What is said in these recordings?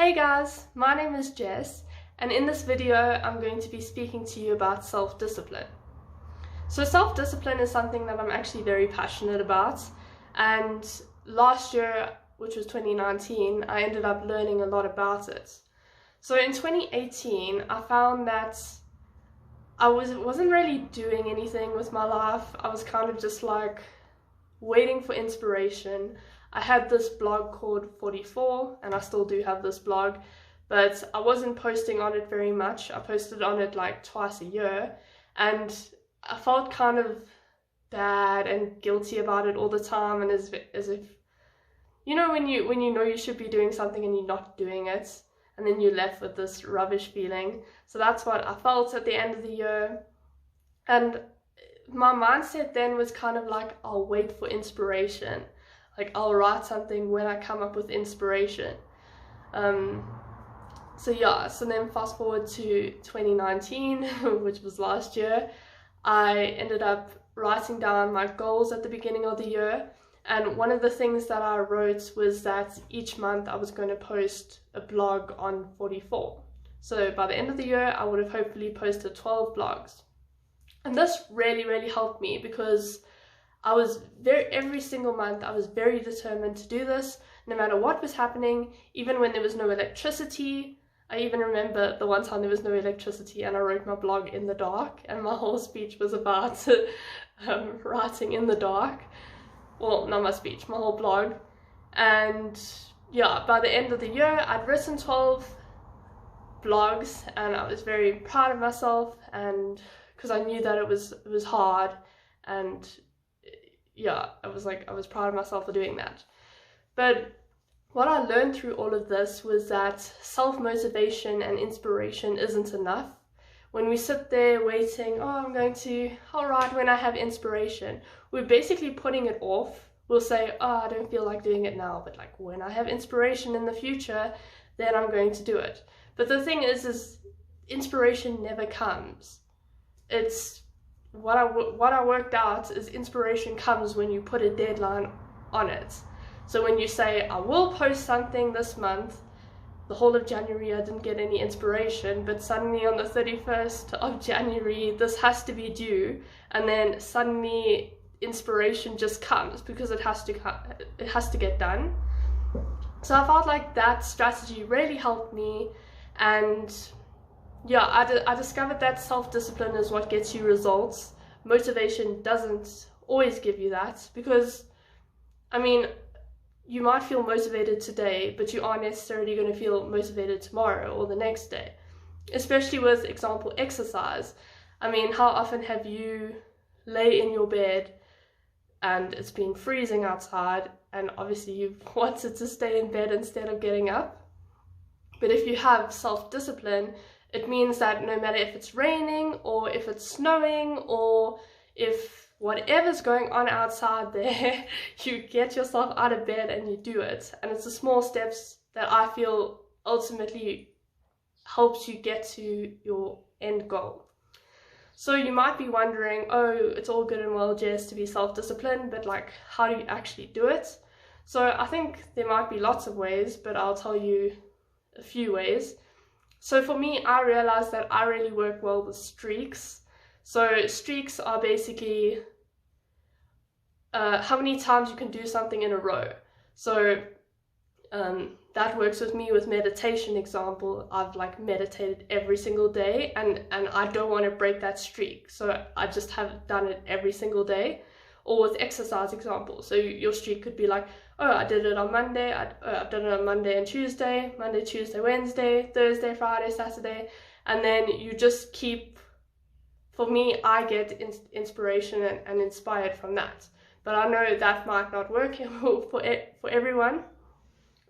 Hey guys, my name is Jess, and in this video I'm going to be speaking to you about self-discipline. So self-discipline is something that I'm actually very passionate about, and last year, which was 2019, I ended up learning a lot about it. So in 2018 I found that I wasn't really doing anything with my life. I was kind of just like waiting for inspiration. I had this blog called 44, and I still do have this blog, but I wasn't posting on it very much. I posted on it like twice a year, and I felt kind of bad and guilty about it all the time, and as if you know when you know you should be doing something and you're not doing it, and then you're left with this rubbish feeling. So that's what I felt at the end of the year, and my mindset then was kind of like, I'll wait for inspiration. Like, I'll write something when I come up with inspiration. So then fast forward to 2019, which was last year, I ended up writing down my goals at the beginning of the year. And one of the things that I wrote was that each month I was going to post a blog on 44. So by the end of the year, I would have hopefully posted 12 blogs. And this really helped me, because every single month I was very determined to do this, no matter what was happening, even when there was no electricity. I even remember the one time there was no electricity and I wrote my blog in the dark, and my whole speech was about writing in the dark. Well, not my speech, my whole blog. And yeah, by the end of the year I'd written 12 blogs, and I was very proud of myself, and because I knew that it was hard, and yeah, I was proud of myself for doing that. But what I learned through all of this was that self-motivation and inspiration isn't enough. When we sit there waiting, I'll write when I have inspiration, we're basically putting it off. We'll say, I don't feel like doing it now, but like when I have inspiration in the future, then I'm going to do it. But the thing is inspiration never comes. It's what I worked out is inspiration comes when you put a deadline on it. So when you say, I will post something this month, the whole of January I didn't get any inspiration, but suddenly on the 31st of January this has to be due, and then suddenly inspiration just comes because it has to get done. So I felt like that strategy really helped me, and yeah, I discovered that self-discipline is what gets you results. Motivation doesn't always give you that, because, I mean, you might feel motivated today, but you aren't necessarily going to feel motivated tomorrow or the next day. Especially with, example, exercise. I mean, how often have you lay in your bed and it's been freezing outside, and obviously you've wanted to stay in bed instead of getting up? But if you have self-discipline, it means that no matter if it's raining or if it's snowing or if whatever's going on outside there, you get yourself out of bed and you do it. And it's the small steps that I feel ultimately helps you get to your end goal. So you might be wondering, it's all good and well, Jess, to be self-disciplined, but like, how do you actually do it? So I think there might be lots of ways, but I'll tell you a few ways. So for me, I realized that I really work well with streaks. So streaks are basically how many times you can do something in a row. So that works with me with meditation. Example, I've like meditated every single day, and I don't want to break that streak. So I just have done it every single day. Or with exercise example, so your streak could be like, I did it on Monday, I've done it on Monday and Tuesday, Monday, Tuesday, Wednesday, Thursday, Friday, Saturday, and then you just keep. For me, I get inspiration and inspired from that, but I know that might not work for everyone.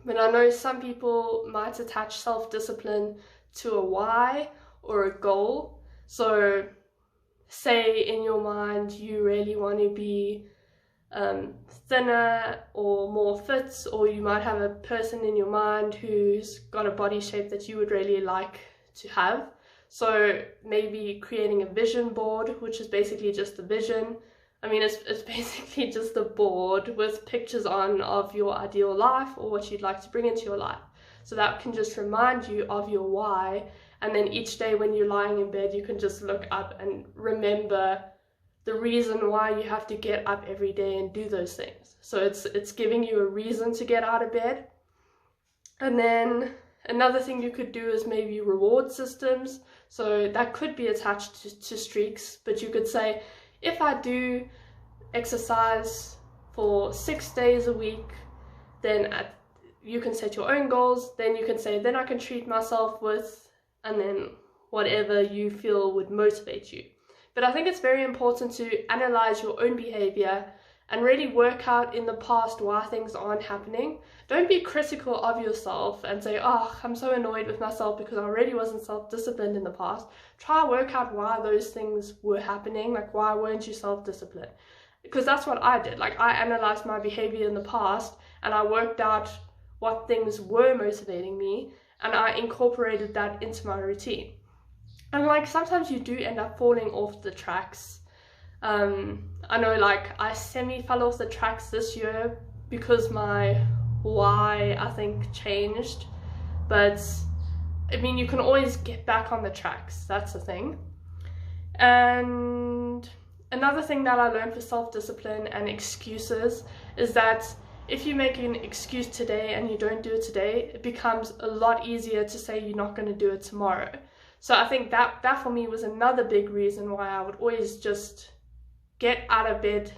But I know some people might attach self-discipline to a why or a goal. So say in your mind you really want to be thinner or more fit, or you might have a person in your mind who's got a body shape that you would really like to have. So maybe creating a vision board, which is basically just a vision. I mean, it's basically just a board with pictures on of your ideal life or what you'd like to bring into your life. So that can just remind you of your why. And then each day when you're lying in bed, you can just look up and remember the reason why you have to get up every day and do those things. So it's giving you a reason to get out of bed. And then another thing you could do is maybe reward systems. So that could be attached to streaks, but you could say, if I do exercise for 6 days a week, then you can set your own goals. Then you can say, then I can treat myself with, and then whatever you feel would motivate you. But I think it's very important to analyze your own behavior and really work out in the past why things aren't happening. Don't be critical of yourself and say, oh, I'm so annoyed with myself because I really wasn't self-disciplined in the past. Try work out why those things were happening, like why weren't you self-disciplined? Because that's what I did. Like, I analyzed my behavior in the past and I worked out what things were motivating me and I incorporated that into my routine. And like, sometimes you do end up falling off the tracks. I know, like, I fell off the tracks this year because my why, I think, changed. But I mean, you can always get back on the tracks. That's the thing. And another thing that I learned for self-discipline and excuses is that if you make an excuse today and you don't do it today, it becomes a lot easier to say you're not going to do it tomorrow. So I think that for me was another big reason why I would always just get out of bed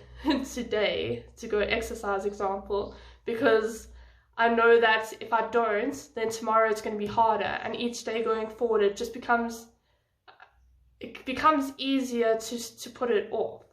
today to go exercise, example, because I know that if I don't, then tomorrow it's going to be harder, and each day going forward it becomes easier to put it off.